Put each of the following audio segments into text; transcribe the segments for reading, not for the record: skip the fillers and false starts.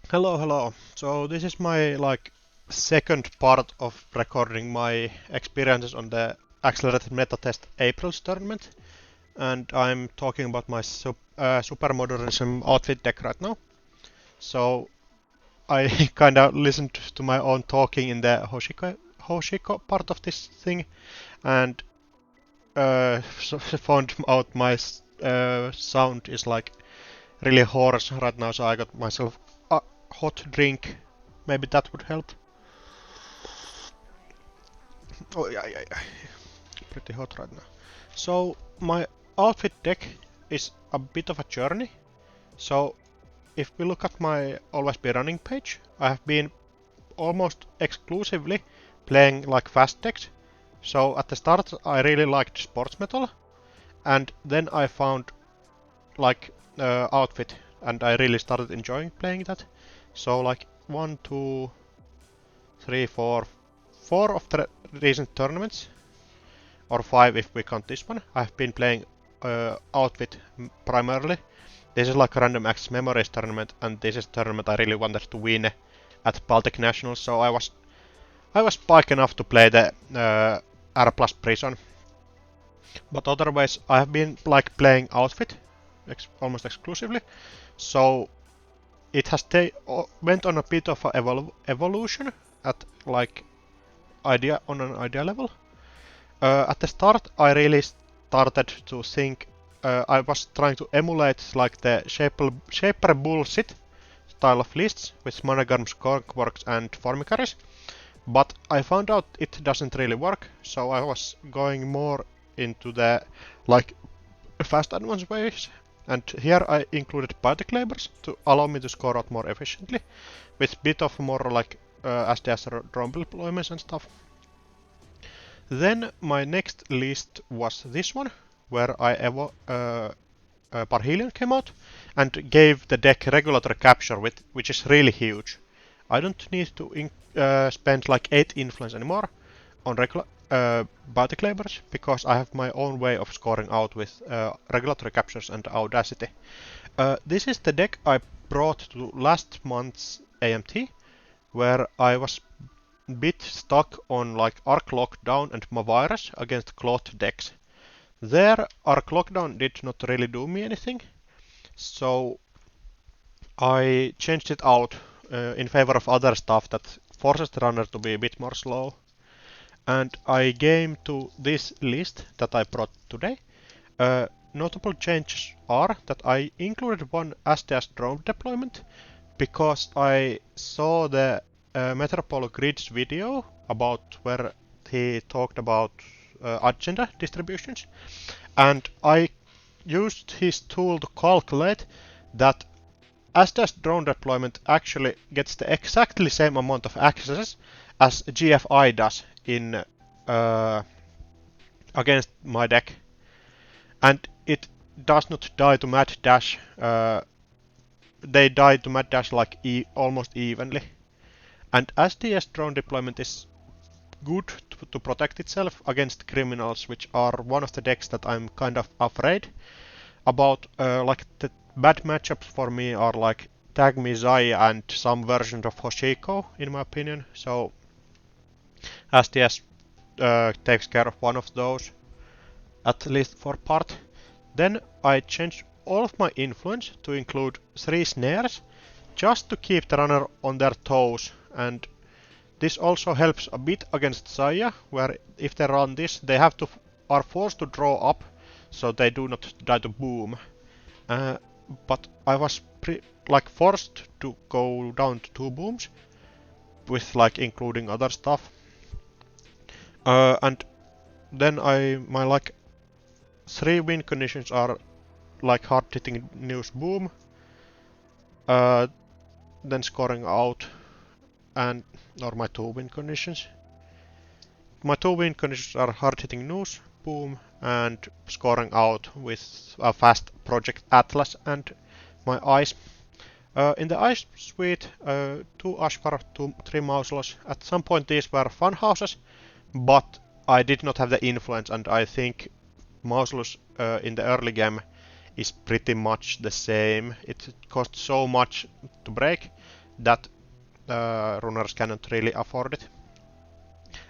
Hello, hello. So this is my second part of recording my experiences on the accelerated metatest April's tournament, and I'm talking about my supermodernism outfit deck right now. So I kind of listened to my own talking in the Hoshiko part of this thing, and found out my sound is like really hoarse right now. So I got myself a hot drink. Maybe that would help. Oh yeah. Pretty hot right now. So my outfit deck is a bit of a journey. So if we look at my Always Be Running page, I have been almost exclusively playing like fast decks. So at the start I really liked sports metal, and then I found like outfit, and I really started enjoying playing that. So like one, two, three, four of the recent tournaments, or five if we count this one, I've been playing outfit primarily. This is like a random access memories tournament, and this is tournament I really wanted to win at Baltic Nationals, so I was spike enough to play the R plus prison. But otherwise I have been like playing outfit almost exclusively, so it has went on a bit of a evolution at like idea on an idea level. At the start, I really started to think. I was trying to emulate like the shaper bullshit style of lists with monograms, corkworks, and formicaries, but I found out it doesn't really work. So I was going more into the like fast advanced ways, and here I included Python labels to allow me to score out more efficiently, with bit of more like SDS drone deployments and stuff. Then my next list was this one, where Parhelion came out and gave the deck regulatory capture, which is really huge. I don't need to spend like 8 influence anymore on regular Baltic labors, because I have my own way of scoring out with regulatory captures and audacity. This is the deck I brought to last month's AMT, where I was bit stuck on like Arc Lockdown and Mavirus against Cloth decks. There, Arc Lockdown did not really do me anything, so I changed it out in favor of other stuff that forces the runner to be a bit more slow. And I came to this list that I brought today. Notable changes are that I included one SDS drone deployment because I saw the Metropole Grid's video about where he talked about agenda distributions, and I used his tool to calculate that SDS drone deployment actually gets the exactly same amount of accesses as GFI does in against my deck, and it does not die to mad dash. They die to mad dash like almost evenly. And SDS drone deployment is good to protect itself against criminals, which are one of the decks that I'm kind of afraid about. Like the bad matchups for me are like Tag Me Zai and some version of Hoshiko, in my opinion. So SDS takes care of one of those, at least for part. Then I changed all of my influence to include 3 snares, just to keep the runner on their toes, and this also helps a bit against Saya, where if they run this, they are forced to draw up, so they do not die to boom. But I was like forced to go down to 2 booms, with like including other stuff. And then my like 3 win conditions are like hard hitting news boom, uh, then scoring out, and or my 2 win conditions. My 2 win conditions are hard hitting news boom and scoring out with a fast Project Atlas and my ice. In the ice suite, 2 Ashvar, 3 Mausoleus. At some point these were fun houses, but I did not have the influence, and I think Mausoleus in the early game is pretty much the same. It costs so much to break that runners cannot really afford it.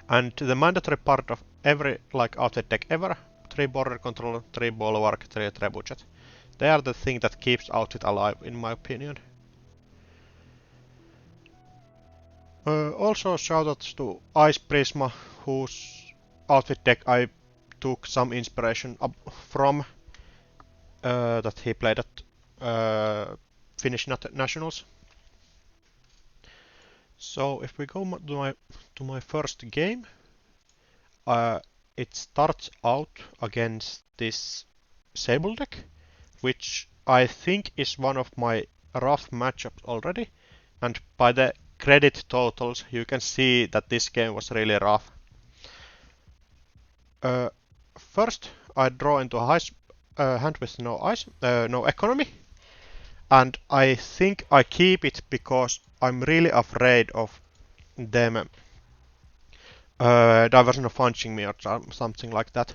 And the mandatory part of every like outfit deck ever, 3 border control, 3 bulwark, 3 trebuchet. They are the thing that keeps outfit alive in my opinion. Also shoutouts to Ice Prisma, whose outfit deck I took some inspiration from that he played at Finnish Nationals. So if we go to my first game, it starts out against this Sable deck, which I think is one of my rough matchups already, and by the credit totals you can see that this game was really rough. First I draw into a hand with no no economy, and I think I keep it because I'm really afraid of them diversion of punching me or something like that.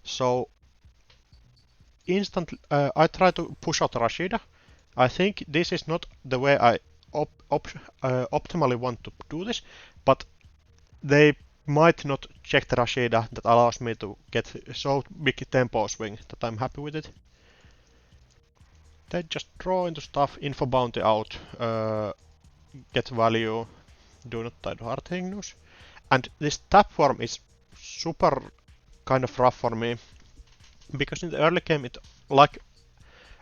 So instantly I try to push out Rashida. I think this is not the way I optimally want to do this, but they might not check the Rashida that allows me to get so big tempo swing that I'm happy with it. They just draw into stuff, info bounty out, get value, do not die to Hearthingnus. And this tap form is super kind of rough for me, because in the early game it like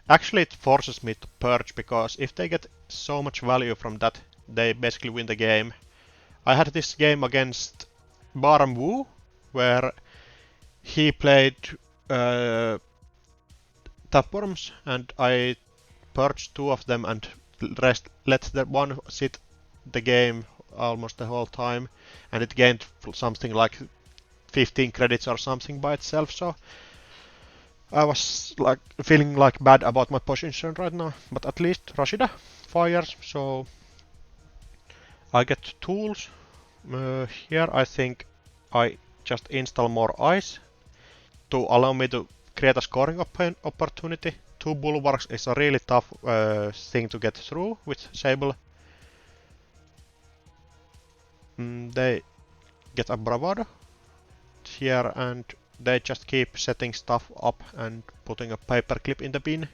actually it forces me to purge, because if they get so much value from that, they basically win the game. I had this game against Baram Wu, where he played uh, tapworms, and I purged 2 of them and let the one sit the game almost the whole time, and it gained something like 15 credits or something by itself, so I was like feeling like bad about my position right now, but at least Rashida fires, so I get tools. Here I think I just install more ice to allow me to create a scoring opportunity. 2 bulwarks is a really tough thing to get through with Sable. They get a bravado here, and they just keep setting stuff up and putting a paperclip in the bin.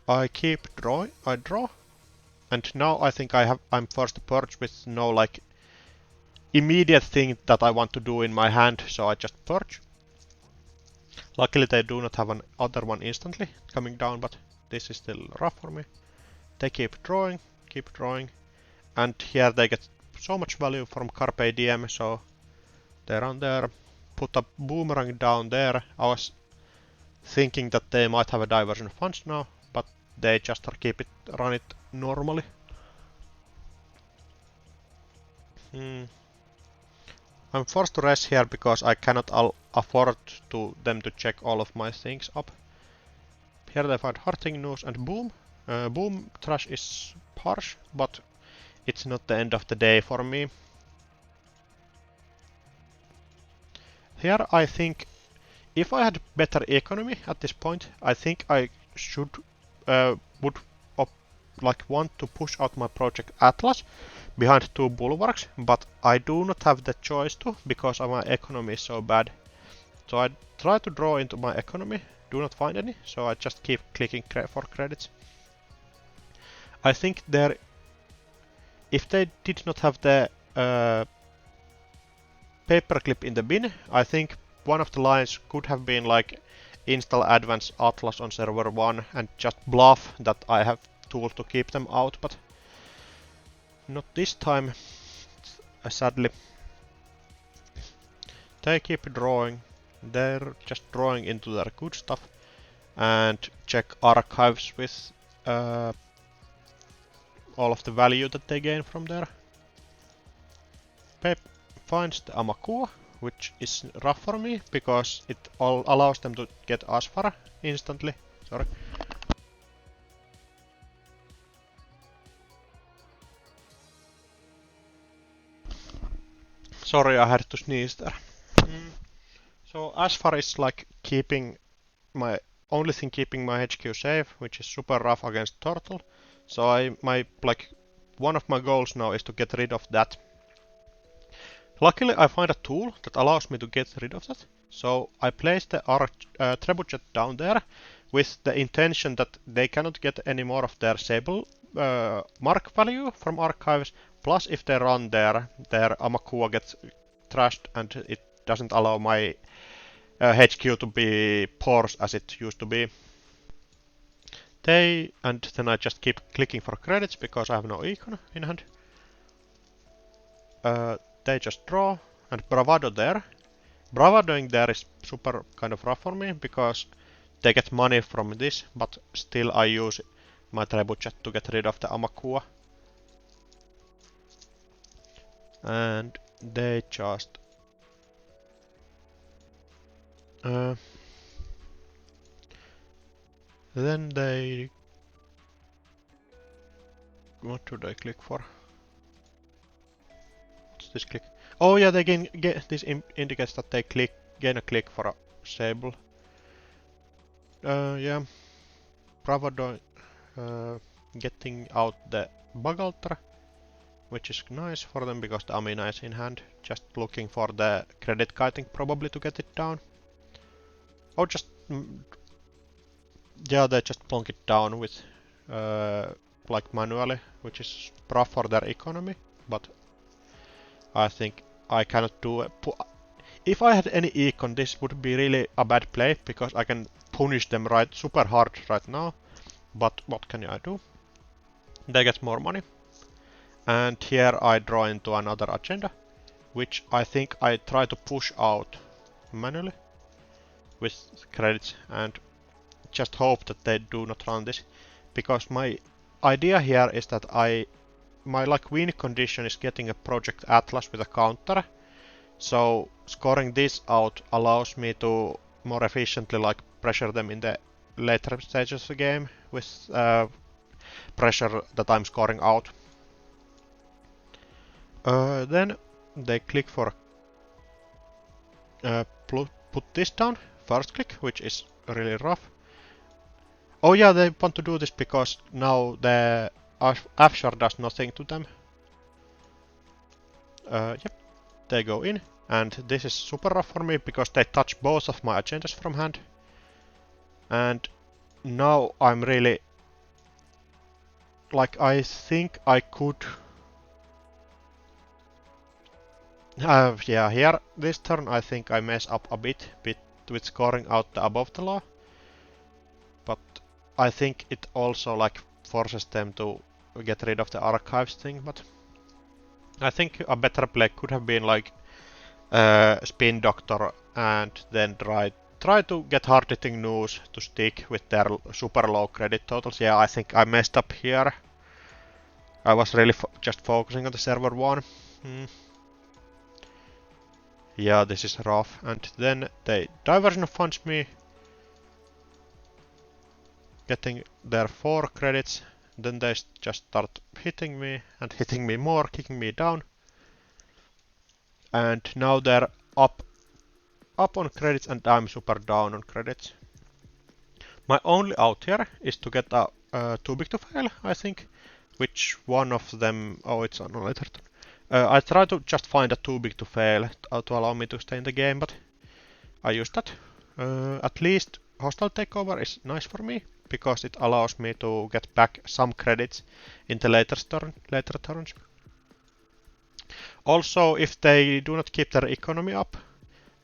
I keep drawing, I draw, and now I think I'm forced to purge with no like immediate thing that I want to do in my hand, so I just purge. Luckily they do not have an other one instantly coming down, but this is still rough for me. They keep drawing, and here they get so much value from Carpe Diem, so they run there, put a boomerang down there. I was thinking that they might have a diversion of funds now, but they just run it normally. I'm forced to rest here because I cannot afford to them to check all of my things up. Here they find Hearthingnus and Boom. Boom trash is harsh, but it's not the end of the day for me. Here I think if I had better economy at this point, I think I would like want to push out my project Atlas behind 2 bulwarks, but I do not have the choice to because my economy is so bad. So I try to draw into my economy, do not find any, so I just keep clicking for credits. I think if they did not have the paperclip in the bin, I think one of the lines could have been like install advanced Atlas on server 1 and just bluff that I have tools to keep them out, but not this time, sadly. They keep drawing, they're just drawing into their good stuff, and check archives with all of the value that they gain from there. Pep finds the Amakua, which is rough for me because it allows them to get Asfara instantly. Sorry. Sorry, I had to sneeze there. So Asfar is like keeping my keeping my HQ safe, which is super rough against Turtle. So my like one of my goals now is to get rid of that. Luckily, I find a tool that allows me to get rid of that. So I place the trebuchet down there with the intention that they cannot get any more of their Sable mark value from archives. Plus, if they run their Amakua gets trashed and it doesn't allow my HQ to be porous as it used to be. And then I just keep clicking for credits because I have no econ in hand. They just draw, and Bravado there. Bravadoing there is super kind of rough for me because they get money from this, but still I use my trebuchet to get rid of the Amakua. And they just then they... What do they click for? What's this click? Oh yeah, they get this indicates that they gain a click for a Sable. Yeah. Bravado getting out the Bagaltra, which is nice for them because the Amina is in hand. Just looking for the credit kiting probably to get it down. Or just... yeah, they just plonk it down with like manually, which is rough for their economy, but I think I cannot do it. If I had any econ, this would be really a bad play because I can punish them super hard right now, but what can I do? They get more money. And here I draw into another agenda, which I think I try to push out manually with credits and just hope that they do not run this, because my idea here is that my like win condition is getting a Project Atlas with a counter, so scoring this out allows me to more efficiently like pressure them in the later stages of the game with pressure that I'm scoring out. Then they click for put this down, first click, which is really rough. Oh yeah, they want to do this because now the Afshar does nothing to them. Yep, they go in, and this is super rough for me because they touch both of my agendas from hand. And now I'm really... like, I think I could... yeah, here, this turn I think I mess up a bit with scoring out the above the law. But I think it also like forces them to get rid of the archives thing, but I think a better play could have been like Spin Doctor and then try to get hard-hitting news to stick with their super low credit totals. Yeah, I think I messed up here. I was really just focusing on the server one. Yeah, this is rough. And then they diversion funds me, getting their 4 credits. Then they just start hitting me and hitting me more, kicking me down. And now they're up on credits and I'm super down on credits. My only out here is to get a too big to fail, I think. Which one of them... oh, it's on a later turn. I try to just find a too big to fail to allow me to stay in the game, but I use that. At least hostile takeover is nice for me, because it allows me to get back some credits in the later turns. Also, if they do not keep their economy up,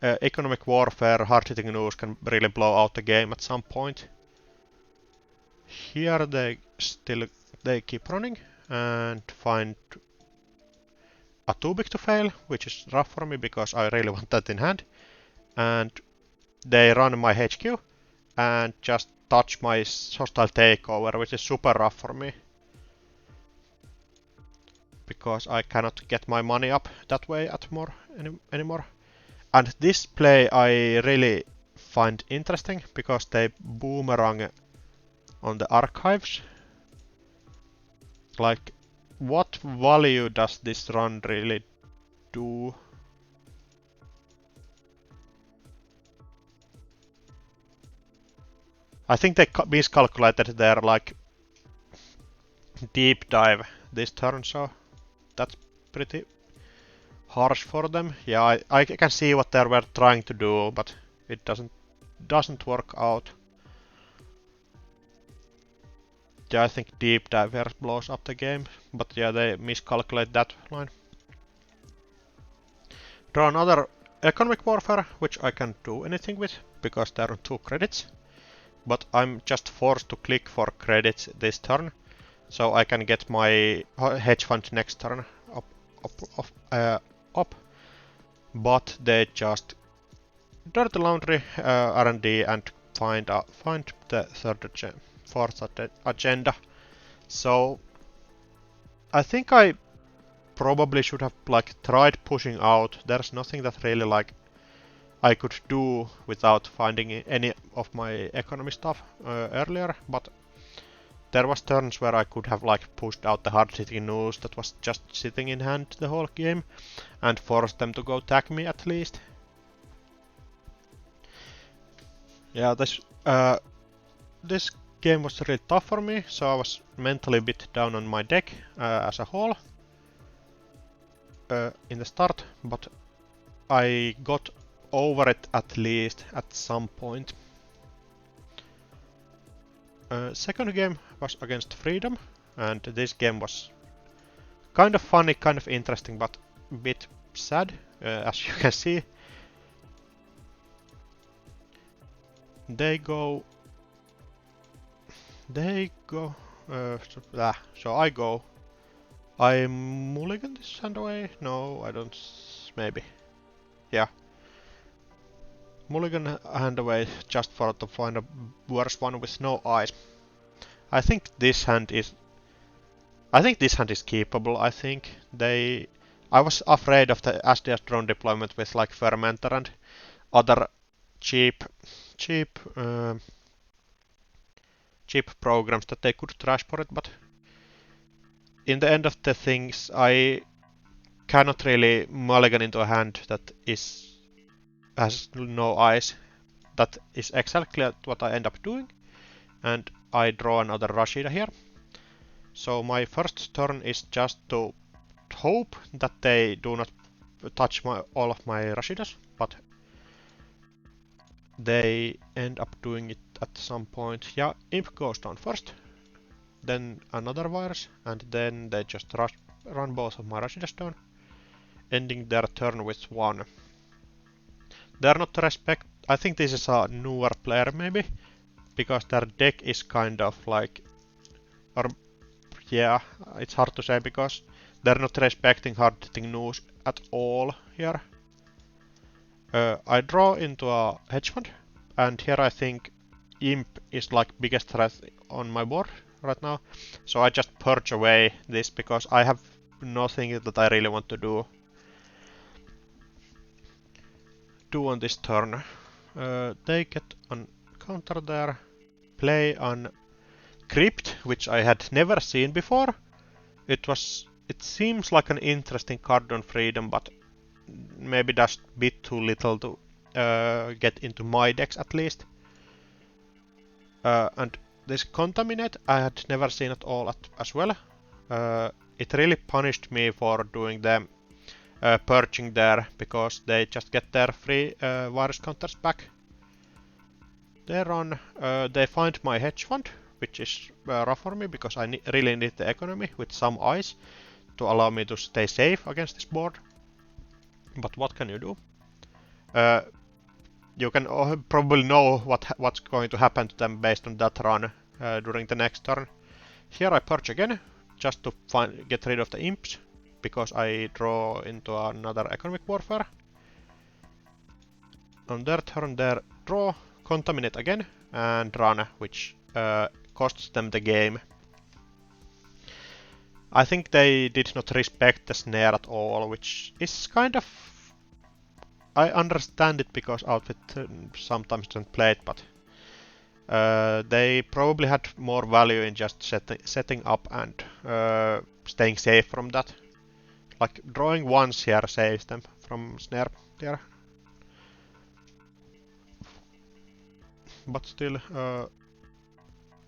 economic warfare, hard-hitting news can really blow out the game at some point. Here they keep running and find a too big to fail, which is rough for me because I really want that in hand. And they run my HQ and just touch my hostile takeover, which is super rough for me. Because I cannot get my money up that way anymore. And this play I really find interesting because they boomerang on the archives. Like, what value does this run really do? I think they miscalculated their like deep dive this turn, so that's pretty harsh for them. Yeah, I can see what they were trying to do, but it doesn't work out. Yeah, I think deep dive here blows up the game, but yeah, they miscalculate that line. Draw another economic warfare, which I can't do anything with because there are 2 credits. But I'm just forced to click for credits this turn, so I can get my hedge fund next turn up. But they just dirty laundry R&D and find the fourth agenda. So I think I probably should have like tried pushing out. There's nothing that really like I could do without finding any of my economy stuff earlier, but there was turns where I could have like pushed out the hard-hitting news that was just sitting in hand the whole game and forced them to go tag me at least. Yeah, this game was really tough for me, so I was mentally a bit down on my deck as a whole in the start, but I got over it at least at some point. Second game was against Freedom, and this game was kind of funny, kind of interesting, but a bit sad, as you can see. They go, so I go. I mulligan this hand away? No, I don't, maybe. Yeah. Mulligan hand away just for to find a worse one with no eyes. I think this hand is keepable. I was afraid of the SDS drone deployment with like Fermenter and other cheap programs that they could trash for it, but in the end of the things, I cannot really mulligan into a hand that has no eyes. That is exactly what I end up doing, and I draw another Rashida here. So my first turn is just to hope that they do not touch all of my Rashidas, but they end up doing it at some point. Yeah, Imp goes down first, then another virus, and then they just run both of my Rashidas down, ending their turn with 1. They're not I think this is a newer player maybe, because their deck is kind of like, or yeah, it's hard to say because they're not respecting hard-hitting news at all here. I draw into a hedge fund, and here I think Imp is like biggest threat on my board right now. So I just purge away this because I have nothing that I really want to do on this turn. They get on counter there, play on Crypt, which I had never seen before. It seems like an interesting card on Freedom, but maybe just a bit too little to get into my decks at least. And this Contaminate I had never seen at all as well. It really punished me for doing the purging there, because they just get their free virus counters back. They run, they find my hedge fund, which is rough for me because I really need the economy with some eyes to allow me to stay safe against this board. But what can you do? You can probably know what's going to happen to them based on that run during the next turn. Here I purge again, just to get rid of the imps, because I draw into another economic warfare. On their turn, they draw, contaminate again, and run, which costs them the game. I think they did not respect the snare at all, which is kind of... I understand it because Outfit sometimes doesn't play it, but they probably had more value in just setting up and staying safe from that. Like, drawing once here saves them from snare here. But still,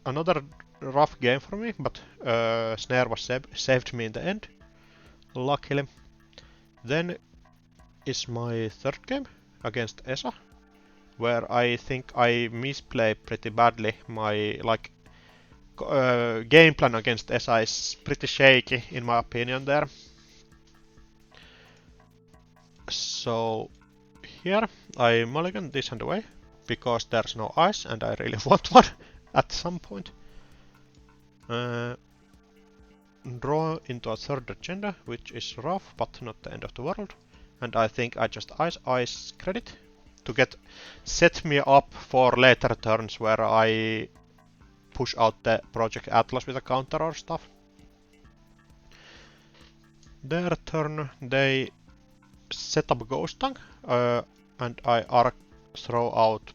another rough game for me, but Snare was saved me in the end, luckily. Then is my third game against ESA, where I think I misplay pretty badly. My game plan against ESA is pretty shaky in my opinion there. So here I mulligan this hand away because there's no ice and I really want one at some point. Draw into a third agenda, which is rough but not the end of the world. And I think I just ice credit to set me up for later turns where I push out the Project Atlas with a counter or stuff. Their turn, they set up Ghost Tank, and I arc throw out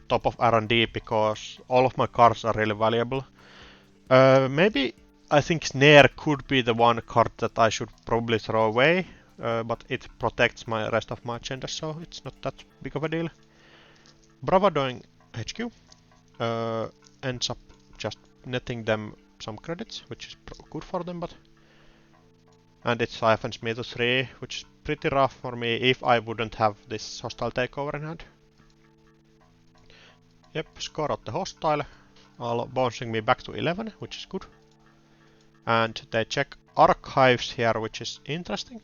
top of R&D because all of my cards are really valuable. Maybe I think Snare could be the one card that I should probably throw away, but it protects my rest of my agenda, so it's not that big of a deal. Bravadoing HQ ends up just netting them some credits, which is good for them, and it siphons me to 3, which is pretty rough for me if I wouldn't have this hostile takeover in hand. Yep, score out the hostile, all bouncing me back to 11, which is good. And they check archives here, which is interesting.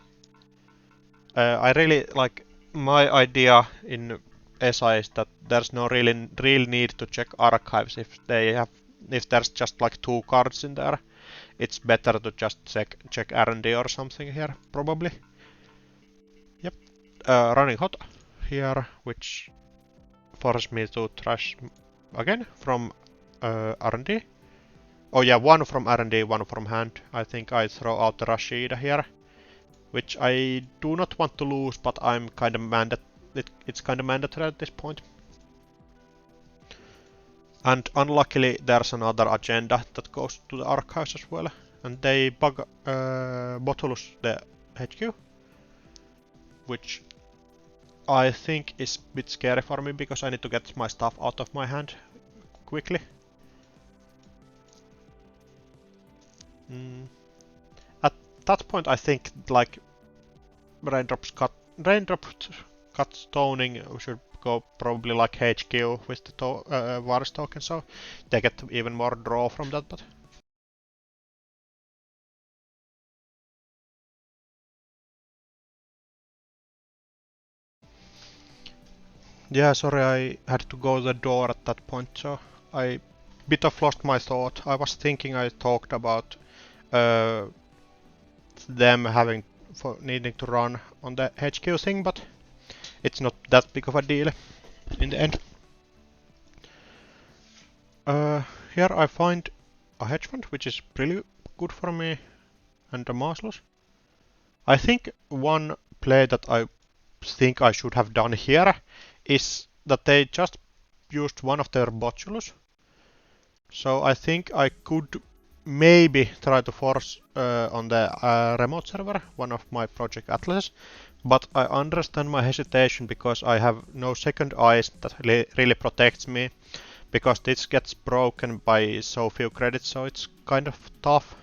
I really like my idea in ESA is that there's no real need to check archives if there's just like 2 cards in there. It's better to just check R&D or something here, probably. Yep, running hot here, which forces me to trash again from R&D. Oh yeah, 1 from R&D, 1 from hand. I think I throw out the Rashida here, which I do not want to lose, but I'm kind of it's kind of mandatory at this point. And unluckily, there's another agenda that goes to the archives as well, and they bug Botulus the HQ, which I think is a bit scary for me because I need to get my stuff out of my hand quickly. At that point, I think like raindrop cut stoning should go probably like HQ with the Varus token, so they get even more draw from that. But yeah, sorry, I had to go the door at that point, so I bit of lost my thought. I was thinking I talked about them needing to run on the HQ thing, but it's not that big of a deal in the end. Here I find a hedge fund, which is really good for me, and a marshals. I think one play that I think I should have done here is that they just used one of their botulus. So I think I could maybe try to force on the remote server one of my Project Atlases, but I understand my hesitation because I have no second eyes that really protects me, because this gets broken by so few credits, so it's kind of tough.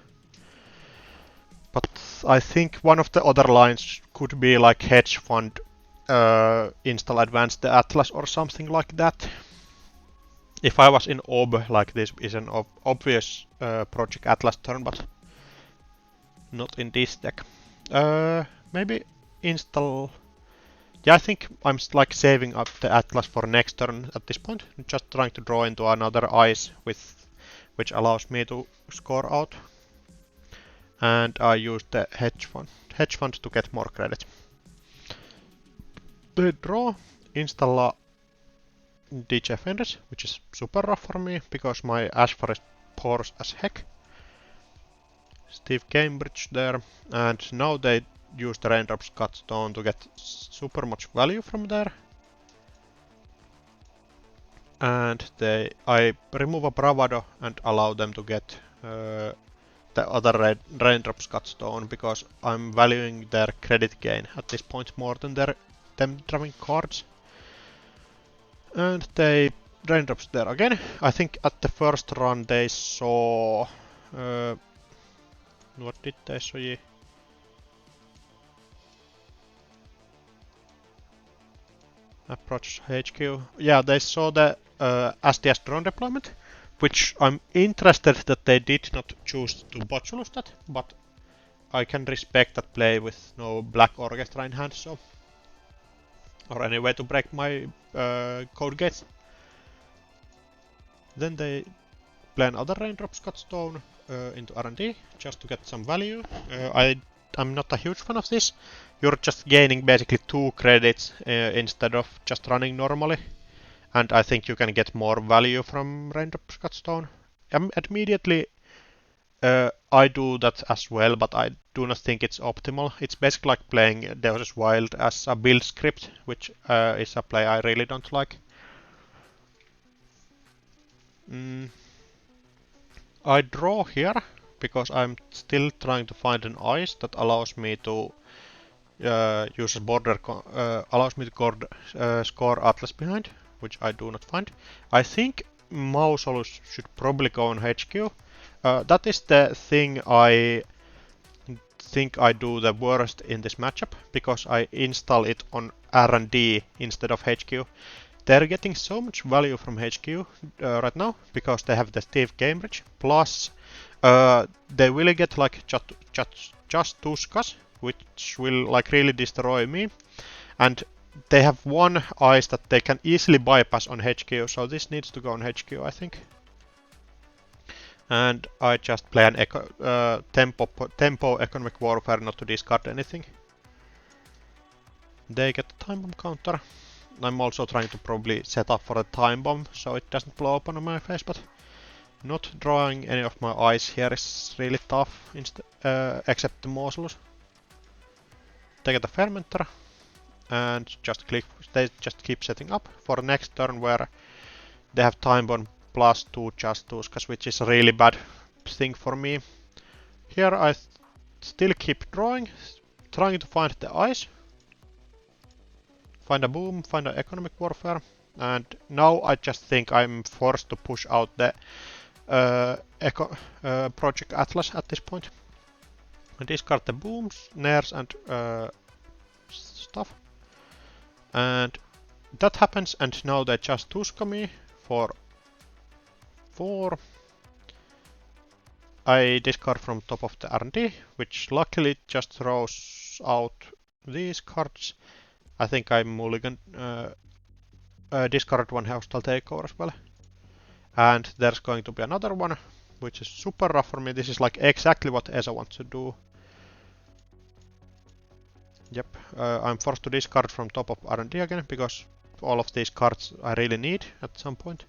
But I think one of the other lines could be like hedge fund, install advanced Atlas or something like that. If I was in OB, like this is an obvious Project Atlas turn, but not in this deck. Maybe install. Yeah, I think I'm like saving up the Atlas for next turn at this point. I'm just trying to draw into another ice which allows me to score out. And I use the hedge fund to get more credit. They draw, install a DJ Fenders, which is super rough for me because my Ash Forest pours as heck. Steve Cambridge there, and now they use the Raindrops Cut Stone to get super much value from there. And I remove a Bravado and allow them to get the other Raindrops Cut Stone because I'm valuing their credit gain at this point more than them drawing cards. And they raindrops there again. I think at the first run they saw... what did they see? Approach HQ. Yeah, they saw the SDS drone deployment, which I'm interested that they did not choose to botulus that, but I can respect that play with no black orchestra in hand, so... or any way to break my code gates. Then they plan other raindrops cut stone into R&D just to get some value. I'm not a huge fan of this. You're just gaining basically 2 credits instead of just running normally. And I think you can get more value from raindrops cut stone. Immediately I do that as well, but I do not think it's optimal. It's basically like playing Deus Ex Wild as a build script, which is a play I really don't like. I draw here because I'm still trying to find an ice that allows me to use a border, allows me to score Atlas behind, which I do not find. I think Mausolus should probably go on HQ. That is the thing I think I do the worst in this matchup, because I install it on R&D instead of HQ. They're getting so much value from HQ right now because they have the Steve Cambridge. Plus, they will get like just Tuskas, which will like really destroy me. And they have one ice that they can easily bypass on HQ, so this needs to go on HQ, I think. And I just play an tempo economic warfare not to discard anything. They get the time bomb counter. I'm also trying to probably set up for a time bomb so it doesn't blow up on my face, but not drawing any of my eyes here is really tough, except the Mausolus. They get a fermenter and they just keep setting up for next turn where they have time bomb plus 2 just Tuskas, which is a really bad thing for me. Here I still keep drawing, trying to find the ice. Find a boom, find an economic warfare, and now I just think I'm forced to push out the Project Atlas at this point. I discard the booms, nares, and stuff. And that happens, and now they just Tuska me for 4. I discard from top of the R&D, which luckily just throws out these cards. I think I mulligan discard one hostile takeover as well. And there's going to be another one, which is super rough for me. This is like exactly what Esa wants to do. Yep, I'm forced to discard from top of R&D again, because all of these cards I really need at some point.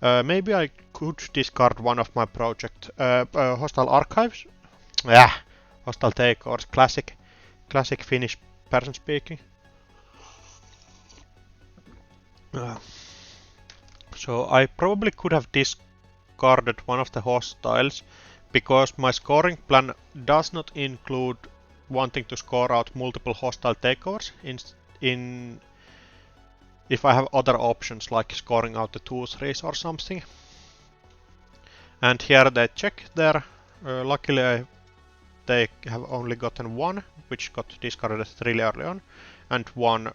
Maybe I could discard one of my project hostile archives. Yeah, hostile takeovers, classic Finnish person speaking. So I probably could have discarded one of the hostiles, because my scoring plan does not include wanting to score out multiple hostile takeovers if I have other options like scoring out the 2-3s or something. And here they check there. Luckily they have only gotten 1, which got discarded really early on, and 1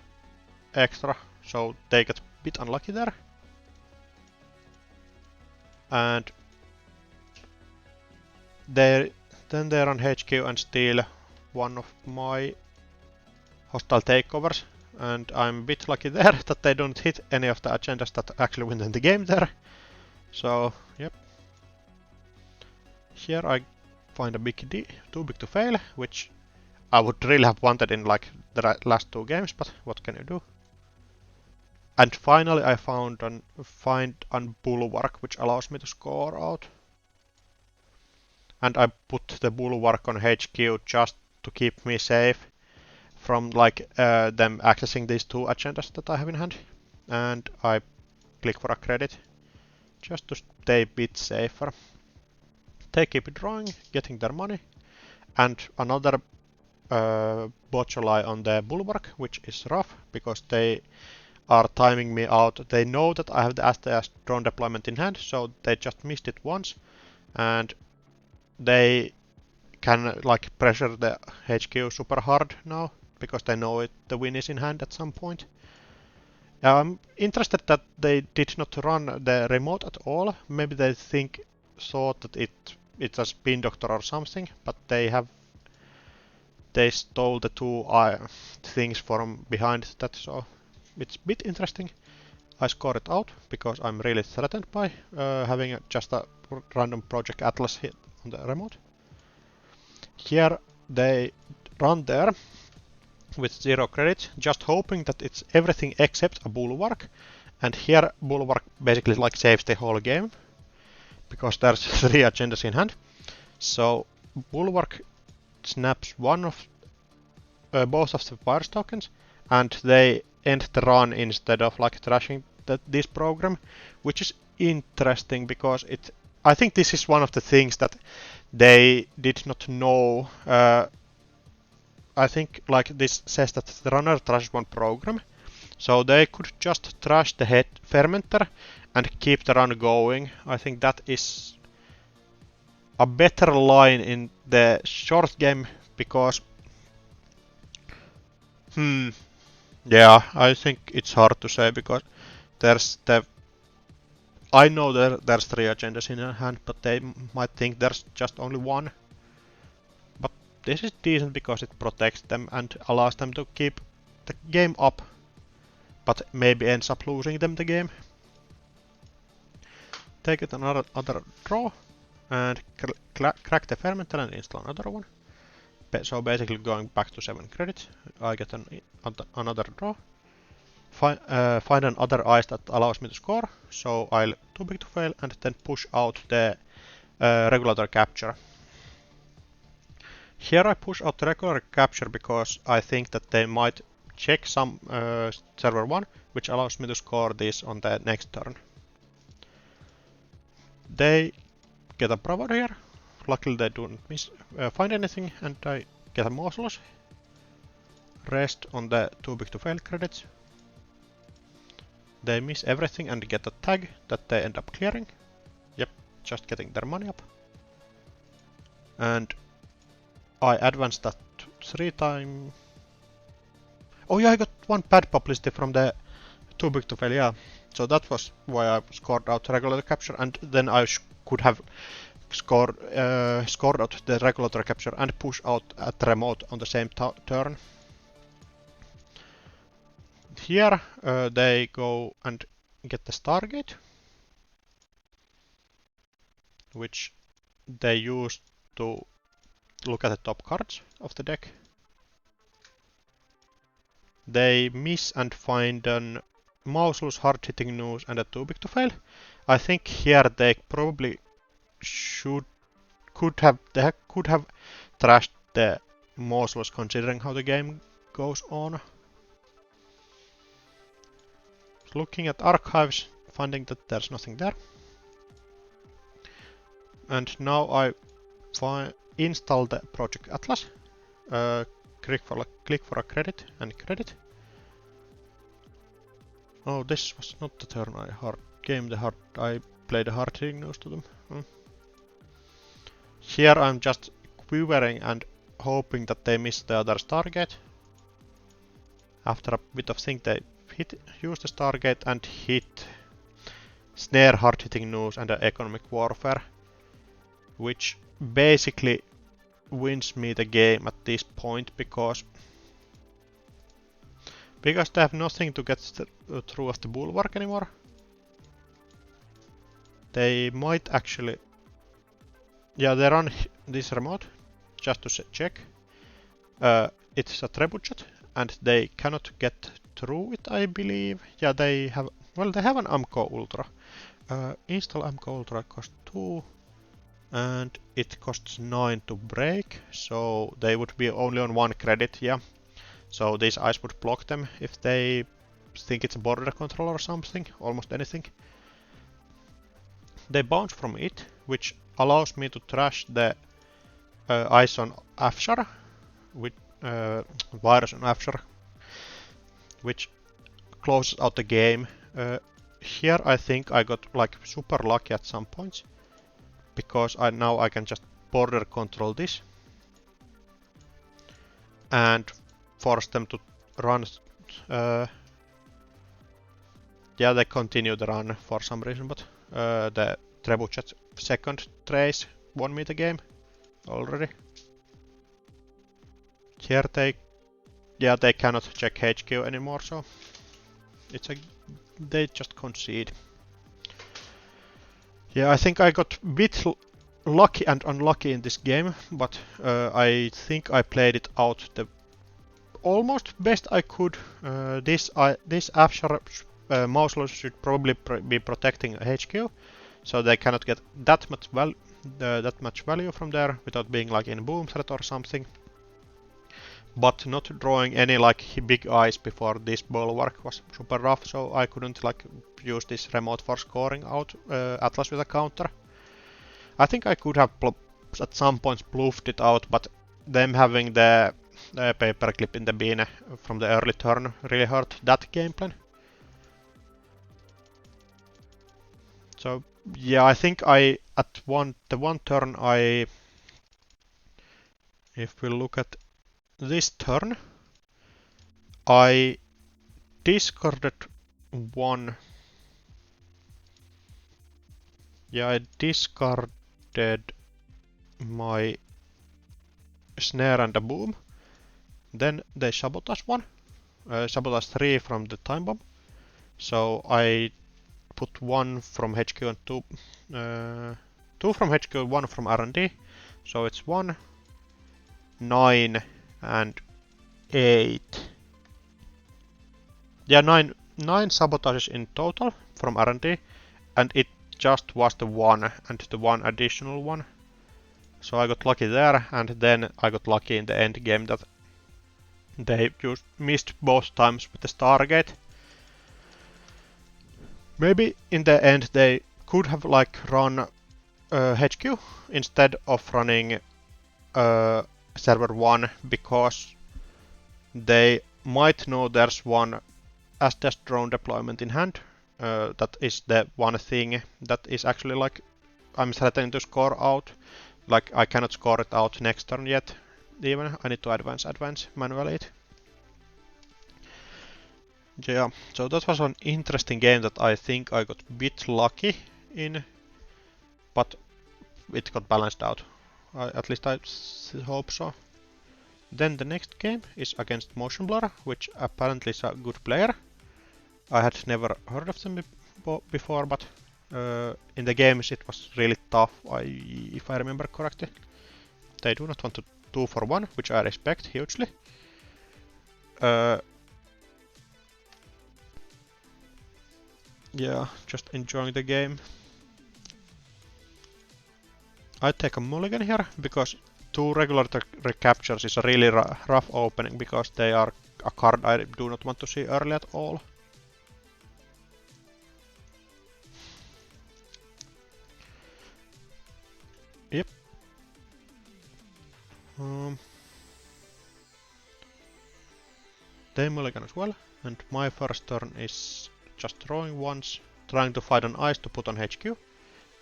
extra, so they get a bit unlucky there. And then they're on HQ and steal one of my hostile takeovers, and I'm a bit lucky there that they don't hit any of the agendas that actually win the game there. So, yep. Here I find a big D, too big to fail, which I would really have wanted in like the last 2 games, but what can you do? And finally I find a bulwark which allows me to score out. And I put the bulwark on HQ just to keep me safe from like them accessing these 2 agendas that I have in hand. And I click for a credit just to stay a bit safer. They keep drawing, getting their money, and another botch lie on the bulwark, which is rough because they are timing me out. They know that I have the STS drone deployment in hand, so they just missed it once, and they can like pressure the HQ super hard now because they know the win is in hand at some point. I'm interested that they did not run the remote at all. Maybe they thought that it's a spin doctor or something, but they stole the two things from behind that, so it's a bit interesting. I score it out because I'm really threatened by having just a random project atlas hit on the remote. Here they run there with 0 credits, just hoping that it's everything except a bulwark. And here bulwark basically like saves the whole game because there's 3 agendas in hand. So bulwark snaps one of both of the virus tokens, and they end the run instead of like trashing this program, which is interesting because I think this is one of the things that they did not know. I think like this says that the runner trashed one program, so they could just trash the head fermenter and keep the run going. I think that is a better line in the short game because yeah, I think it's hard to say because I know there's 3 agendas in hand, but they might think there's just only one. But this is decent because it protects them and allows them to keep the game up, but maybe ends up losing them the game. Take it another draw and crack the fermenter and install another one. So basically going back to 7 credits, I get another draw. Find another ice that allows me to score, so I'll too big to fail and then push out the regulatory capture. Here I push out the regulatory capture because I think that they might check some server 1, which allows me to score this on the next turn. They get a bravado here. Luckily they don't find anything, and I get a merciless. Rest on the too big to fail credits. They miss everything and get a tag that they end up clearing. Yep, just getting their money up. And I advanced that 3 times. Oh yeah, I got 1 bad publicity from the too big to fail, yeah. So that was why I scored out regular capture, and then I could have scored out the regulatory capture and push out at the remote on the same turn. Here they go and get the Stargate, which they use to look at the top cards of the deck. They miss and find an mouseless, hard-hitting news and a too big to fail. I think here they probably could have trashed the mouseless considering how the game goes on. Looking at archives, finding that there's nothing there. And now I install the project atlas. Click for a credit and credit. Oh, this was not the turn I played a hard hitting news to them. Here I'm just quivering and hoping that they miss the other Stargate. After a bit of think they use the Stargate and hit snare, hard hitting news and economic warfare, which basically wins me the game at this point because they have nothing to get through of the bulwark anymore. They might actually, yeah, they run this remote just to check. It's a trebuchet and they cannot get through it, I believe. Yeah, they have an Amco Ultra. Install Amco Ultra costs 2 and it costs 9 to break, so they would be only on 1 credit, yeah. So these eyes would block them if they think it's a border control or something, almost anything. They bounce from it, which allows me to trash the eyes on Afshar, with virus on Afshar, which closes out the game. Here I think I got like super lucky at some points, because now I can just border control this and force them to run. Yeah, they continue the run for some reason, but the Trebuchet second trace won me the game already. Here they cannot check HQ anymore, so they just concede. Yeah, I think I got a bit lucky and unlucky in this game, but I think I played it out the almost best I could. This Afshar Mausolus should probably be protecting HQ, so they cannot get that much value from there without being like in boom threat or something. But not drawing any like big eyes before this bulwark was super rough, so I couldn't like use this remote for scoring out Atlas with a counter. I think I could have at some points bluffed it out, but them having the paperclip in the bean from the early turn really hurt that game plan. So yeah, I think the one turn if we look at this turn, I discarded one. Yeah, I discarded my snare and a boom. Then they sabotage one. Sabotage 3 from the time bomb. So I put 1 from HQ and 2 from HQ, 1 from R&D. So it's 1, 9 and 8. Yeah, 9 sabotages in total from R&D, and it just was the 1 and the 1 additional one. So I got lucky there, and then I got lucky in the end game that they just missed both times with the Stargate. Maybe in the end they could have like run HQ instead of running server 1, because they might know there's one as-test drone deployment in hand. That is the one thing that is actually like I'm threatening to score out. Like I cannot score it out next turn yet even. I need to advance manually it. Yeah, so that was an interesting game that I think I got a bit lucky in, but it got balanced out. At least I hope so. Then the next game is against Motion Blur, which apparently is a good player. I had never heard of them before, but in the games it was really tough, if I remember correctly. They do not want to 2 for 1, which I respect hugely. Yeah, just enjoying the game. I take a mulligan here, because 2 regular recaptures is a really rough opening, because they are a card I do not want to see early at all. Yep. They mulligan as well, and my first turn is just drawing once, trying to find an ice to put on HQ,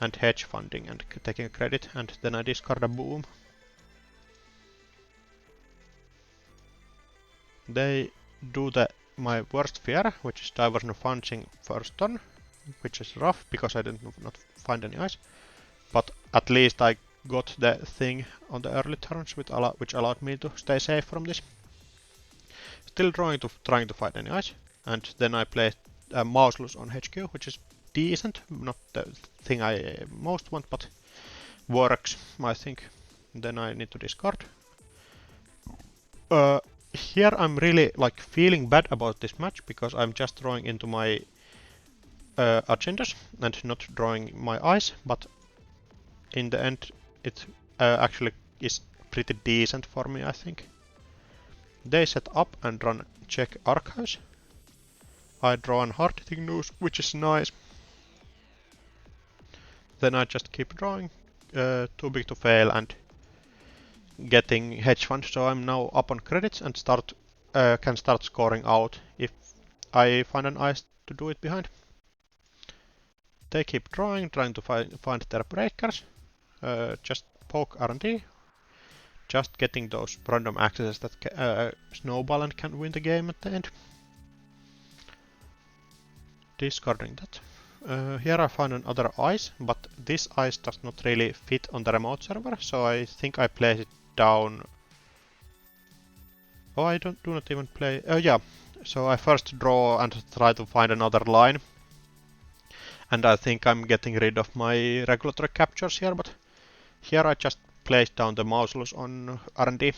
and hedge funding and taking a credit, and then I discard a boom. They do my worst fear, which is diversion funding first turn, which is rough because I did not find any ice, but at least I got the thing on the early turns, which allowed me to stay safe from this. Still trying to find any ice, and then I play Mausolus on HQ, which is decent, not the thing I most want, but works, I think. Then I need to discard. Here I'm really like feeling bad about this match, because I'm just drawing into my agendas and not drawing my eyes, but in the end it actually is pretty decent for me, I think. They set up and run check archives. I draw an hard-hitting news, which is nice. Then I just keep drawing, too big to fail, and getting hedge fund, so I'm now up on credits and can start scoring out if I find an ice to do it behind. They keep trying to find their breakers. Just poke R&D. Just getting those random accesses that snowball and can win the game at the end. Discarding that. Here I find another ice, but this ice does not really fit on the remote server, so I think I place it down. Oh, I do not even play. Oh yeah, so I first draw and try to find another line. And I think I'm getting rid of my regulatory captures here, but here I just place down the mausolus on R&D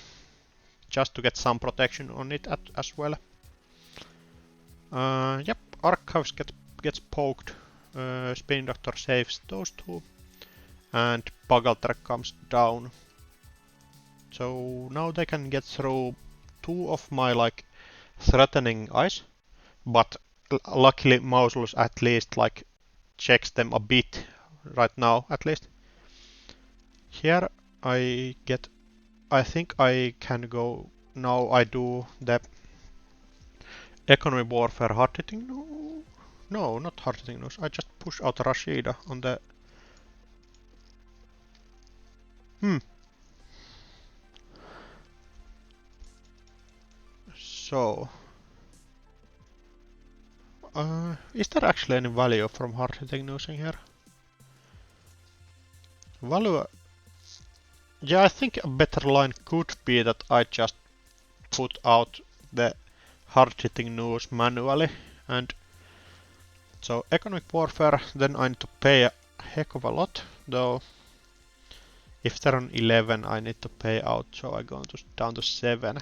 just to get some protection on it as well. Yep, archives gets poked. Spin Doctor saves those two, and Bagalter comes down. So now they can get through two of my like threatening eyes, but luckily mausolus at least like checks them a bit right now at least. Here I think I can go now. I do the economy warfare hard hitting. No, not hard hitting news. I just push out Rashida on the. So, is there actually any value from hard hitting news in here? Value. Yeah, I think a better line could be that I just put out the hard hitting news manually, and so economic warfare, then I need to pay a heck of a lot, though if they're on 11 I need to pay out, so I go down to 7.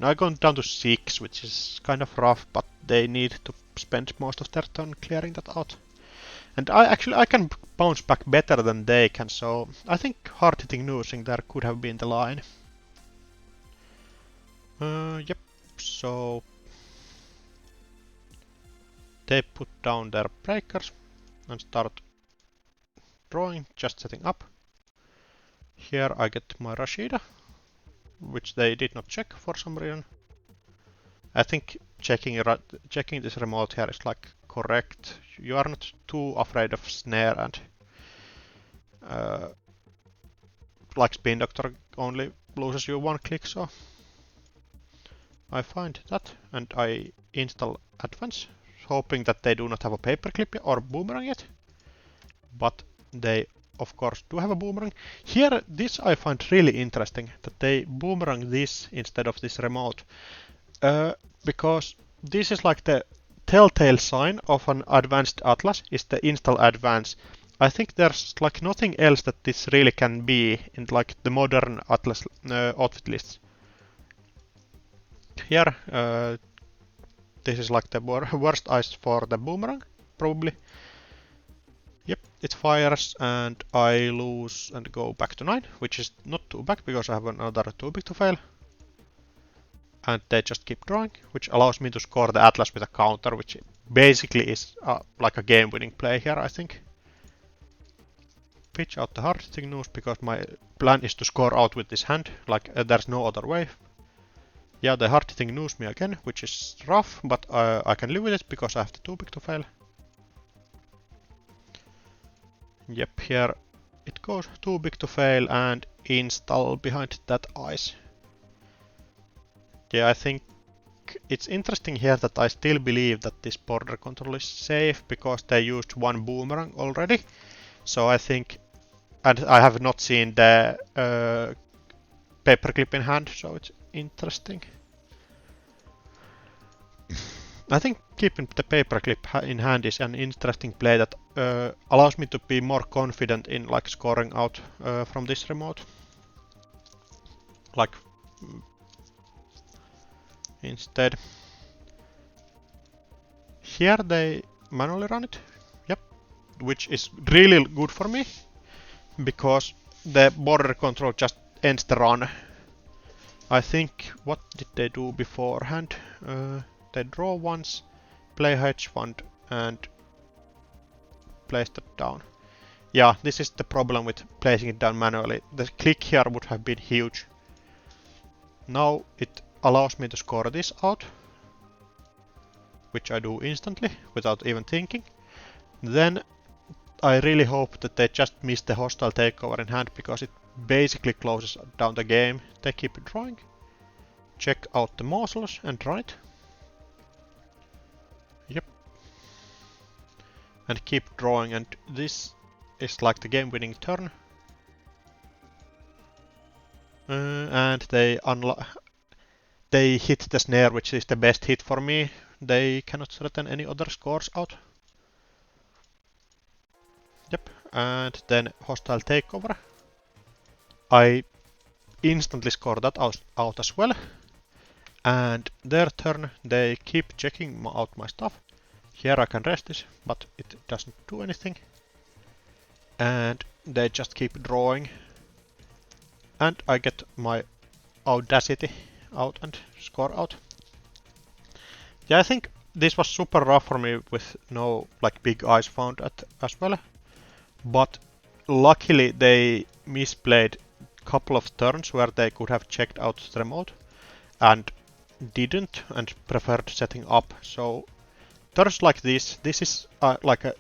Now I go down to 6, which is kind of rough, but they need to spend most of their turn clearing that out. And I can bounce back better than they can, so I think hard hitting newsing there could have been the line. Yep, so they put down their breakers and start drawing, just setting up. Here I get my Rashida, which they did not check for some reason. I think checking this remote here is like correct. You are not too afraid of snare, and like Spin Doctor only loses you 1 click, so I find that and I install advance, hoping that they do not have a paperclip or boomerang yet, but they of course do have a boomerang. Here, this I find really interesting, that they boomerang this instead of this remote, because this is like the telltale sign of an advanced atlas, is the install advance. I think there's like nothing else that this really can be in like the modern atlas outfit lists. Here, this is like the worst ice for the boomerang, probably. Yep, it fires and I lose and go back to 9, which is not too bad because I have another too big to fail. And they just keep drawing, which allows me to score the Atlas with a counter, which basically is like a game-winning play here, I think. Pitch out the hard hitting news because my plan is to score out with this hand, like there's no other way. Yeah, the hard hitting news me again, which is rough, but I can live with it because I have the too big to fail. Yep, here it goes too big to fail and install behind that ice. Yeah, I think it's interesting here that I still believe that this border control is safe because they used 1 boomerang already. So I think, and I have not seen the paperclip in hand, so it's interesting. I think keeping the paperclip in hand is an interesting play that allows me to be more confident in like scoring out from this remote. Like instead, here they manually run it. Yep, which is really good for me because the border control just ends the run. I think, what did they do beforehand? They draw once, play hedge fund, and place that down. Yeah, this is the problem with placing it down manually. The click here would have been huge. Now it allows me to score this out, which I do instantly without even thinking. Then I really hope that they just miss the hostile takeover in hand, because it basically closes down the game. They keep drawing, check out the morsels and run it. Yep. And keep drawing, and this is like the game-winning turn. And they hit the snare, which is the best hit for me. They cannot threaten any other scores out. Yep, and then hostile takeover. I instantly score that out as well. And their turn, they keep checking out my stuff. Here I can rest this, but it doesn't do anything. And they just keep drawing. And I get my audacity out and score out. Yeah, I think this was super rough for me with no like big eyes found as well. But luckily they misplayed a couple of turns where they could have checked out the remote and didn't, and preferred setting up. So turns like this is like a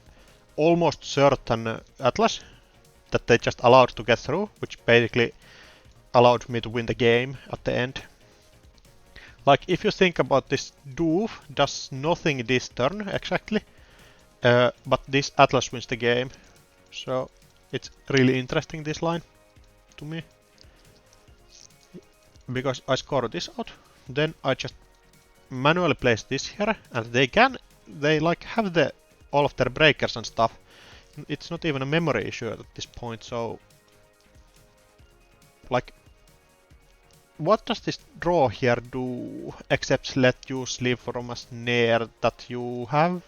almost certain atlas that they just allowed to get through, which basically allowed me to win the game at the end. Like, if you think about this, Doof does nothing this turn exactly, but this atlas wins the game. So it's really interesting, this line, to me. Because I score this out, then I just manually place this here, and they like have all of their breakers and stuff. It's not even a memory issue at this point, so like, what does this draw here do except let you sleep from a snare that you have?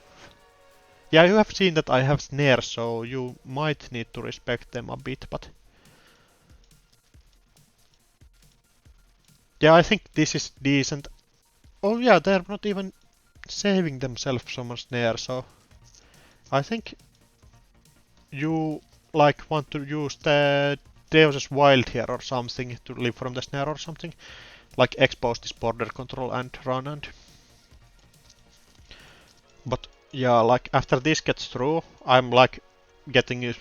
Yeah, you have seen that I have snares, so you might need to respect them a bit, but yeah, I think this is decent. Oh yeah, they're not even saving themselves from a snare, so I think you like want to use the Deus's Wild here or something to live from the snare or something. Like expose this border control and run and... But yeah, like after this gets through, I'm like getting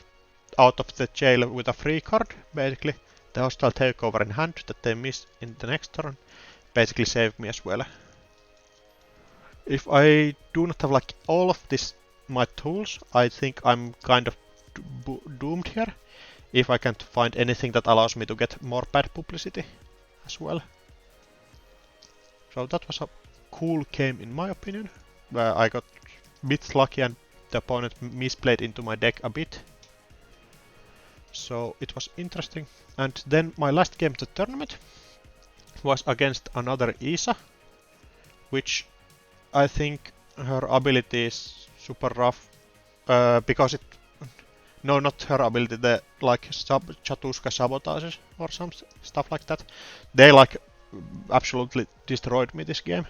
out of the jail with a free card, basically. The hostile takeover in hand that they miss in the next turn basically saved me as well. If I do not have like all of this, my tools, I think I'm kind of doomed here. If I can't find anything that allows me to get more bad publicity as well. So that was a cool game in my opinion. I got a bit lucky and the opponent misplayed into my deck a bit. So it was interesting. And then my last game of the tournament was against another Isa, which I think her ability is super rough, because it... No, not her ability, the like Chatuska sabotages or some stuff like that. They like absolutely destroyed me this game.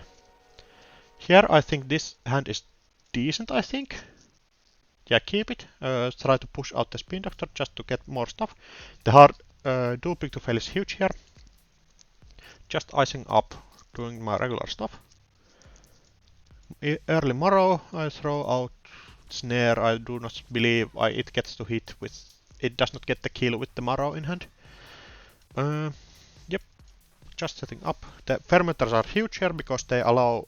Here I think this hand is decent, I think. Yeah, keep it. Try to push out the Spin Doctor just to get more stuff. The hard too big to fail is huge here. Just icing up, doing my regular stuff. Early Morrow, I throw out Snare. I do not believe it gets to hit with... It does not get the kill with the Morrow in hand. Yep, just setting up. The fermenters are huge here because they allow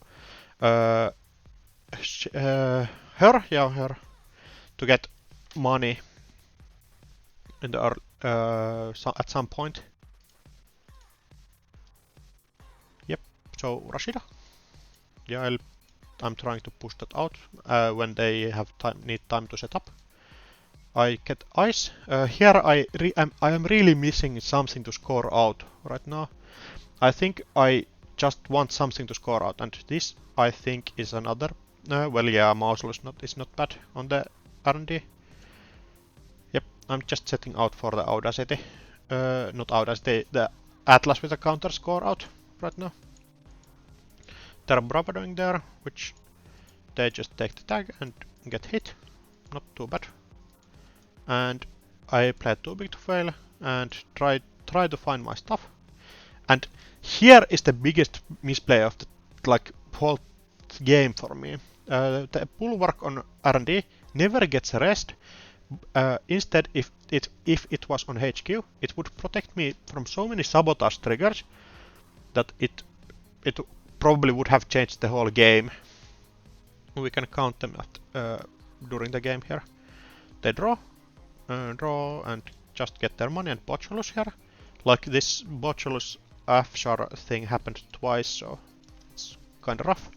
her to get money in the at some point. Yep, so Rashida. Yeah, I'm trying to push that out when they have need time to set up. I get ice. Here I am really missing something to score out right now. I think I just want something to score out, and this I think is another. Well, yeah, Mausel is not bad on the R&D. Yep, I'm just setting out for the Audacity. Not Audacity, the Atlas with a counter score out right now. They're bravadoing there, which they just take the tag and get hit. Not too bad. And I played too big to fail and try to find my stuff. And here is the biggest misplay of the whole game for me. The bulwark on R&D never gets a rest. Instead, if it was on HQ, it would protect me from so many sabotage triggers that it probably would have changed the whole game. We can count them at during the game here. They draw, and just get their money and botulus here. Like this botulus F-char thing happened twice, so it's kinda rough.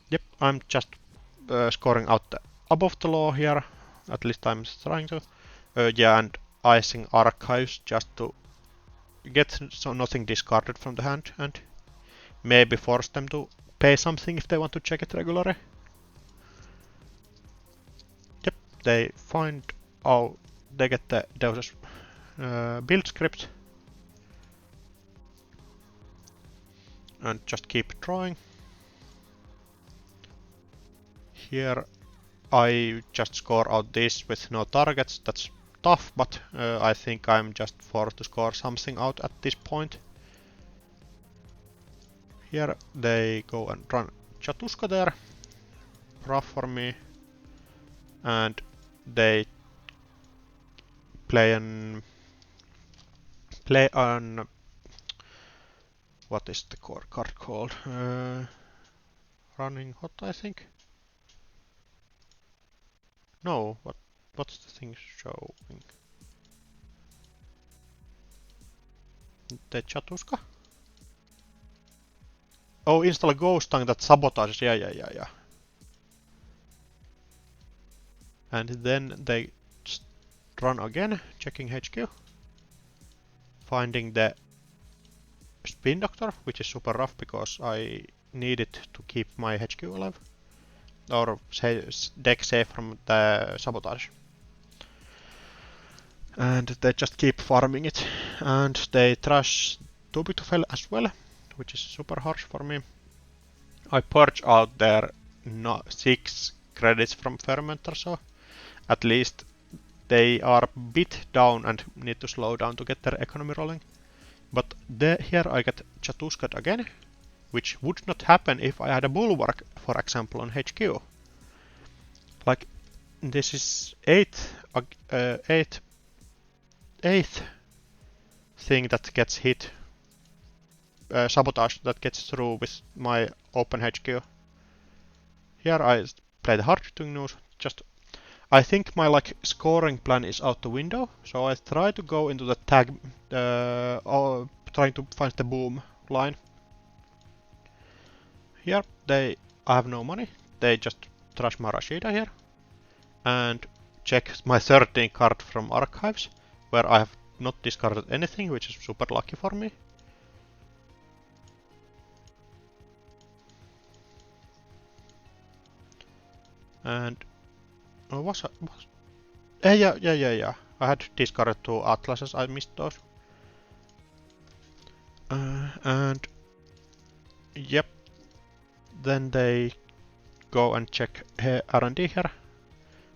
Yep, I'm just scoring out the above the law here. At least I'm trying to. Yeah, and icing archives just to get so nothing discarded from the hand, and maybe force them to pay something if they want to check it regularly. Yep, they find out, they get the Deus build script and just keep drawing. Here I just score out this with no targets. That's tough, but I think I'm just forced to score something out at this point. Here they go and run Chatuska there. Rough for me. And they play on what is the core card called? Running hot, I think. No, what's the thing showing? The Chatuska? Oh, install a ghost tank that sabotages. Yeah. And then they run again, checking HQ. Finding the spin doctor, which is super rough because I need it to keep my HQ alive. Or deck safe from the sabotage. And they just keep farming it. And they trash Tubitufel as well, which is super harsh for me. I purge out their 6 credits from Fermenter, so at least they are a bit down and need to slow down to get their economy rolling. But here I get Chatuskat again, which would not happen if I had a bulwark, for example, on HQ. Like, this is eighth thing that gets hit, sabotage that gets through with my open HQ. Here I play the hard shooting news. I think my scoring plan is out the window, so I try to go into the tag, trying to find the boom line. Here I have no money. They just trash my Rashida here and check my 13 card from archives, where I have not discarded anything, which is super lucky for me. And yeah. I had discarded 2 atlases. I missed those. And yep. Then they go and check R&D here,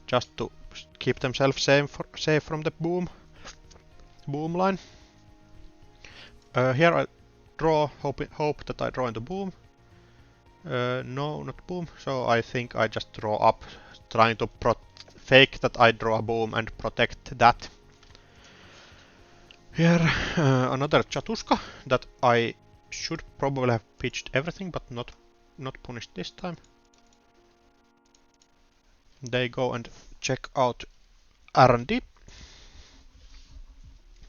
just to keep themselves safe from the boom line. Here I draw, hope that I draw into boom. No, not boom. So I think I just draw up, trying to fake that I draw a boom and protect that. Here another Chatuska that I should probably have pitched everything, but not punished this time. They go and check out R&D,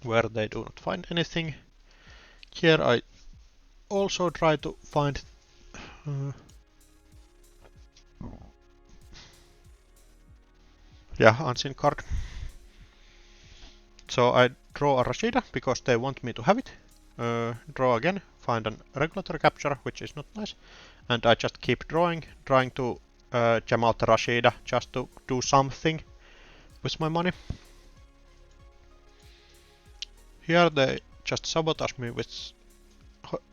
where they do not find anything. Here I also try to find unseen card. So I draw a Rashida because they want me to have it. Draw again, find a regulatory capture, which is not nice. And I just keep drawing, trying to jam out the Rashida just to do something with my money. Here they just sabotage me with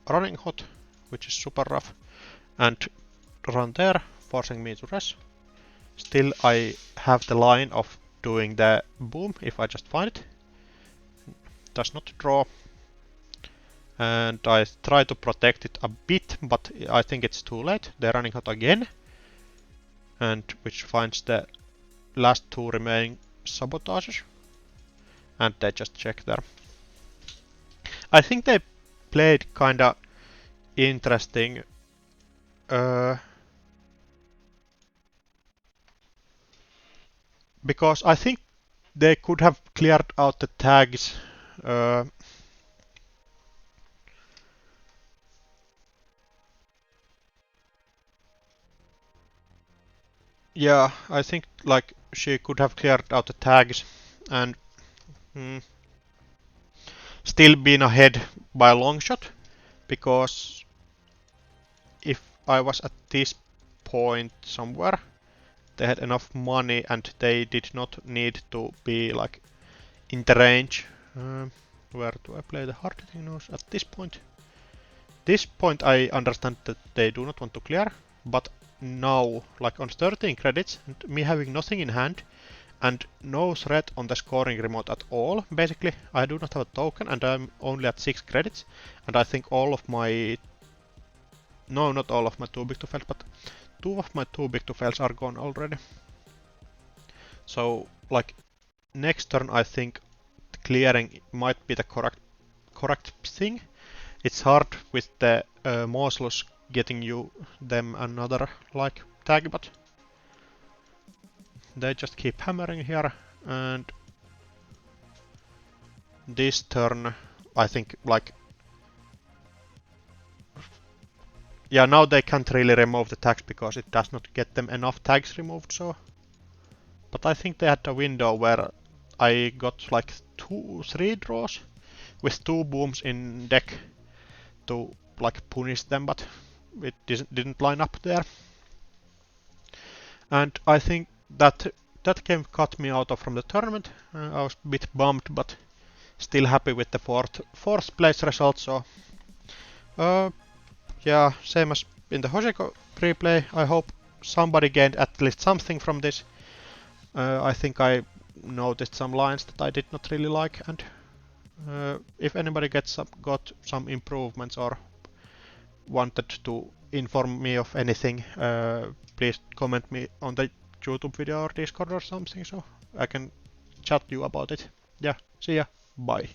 running hot, which is super rough, and run there, forcing me to res. Still I have the line of doing the boom if I just find it. Does not draw. and I try to protect it a bit, but I think it's too late. They're running out again, and which finds the last two remaining sabotages, and they just check there. I think they played kinda interesting because I think they could have cleared out the tags. Yeah, I think like she could have cleared out the tags and still been ahead by a long shot, because if I was at this point somewhere, they had enough money and they did not need to be like in the range. Where do I play the hard hitting nose at this point? This point I understand that they do not want to clear, but now, like on 13 credits, and me having nothing in hand, and no threat on the scoring remote at all, basically, I do not have a token and I'm only at 6 credits, and I think all of my... No, not all of my too big to fails, but 2 of my too big to fails are gone already. So, like, next turn I think clearing might be the correct thing. It's hard with the Mausolus getting them another like tag, but they just keep hammering here, and this turn I think like, yeah, now they can't really remove the tags because it does not get them enough tags removed, so. But I think they had a window where I got like 3 draws with 2 booms in deck to like punish them, but it didn't line up there. And I think that game cut me out from the tournament. I was a bit bummed, but still happy with the fourth place result. So yeah, same as in the Hoseko replay. I hope somebody gained at least something from this. I think I noticed some lines that I did not really like, and if anybody got some improvements or wanted to inform me of anything, please comment me on the YouTube video or Discord or something, so I can chat you about it. Yeah, see ya, bye.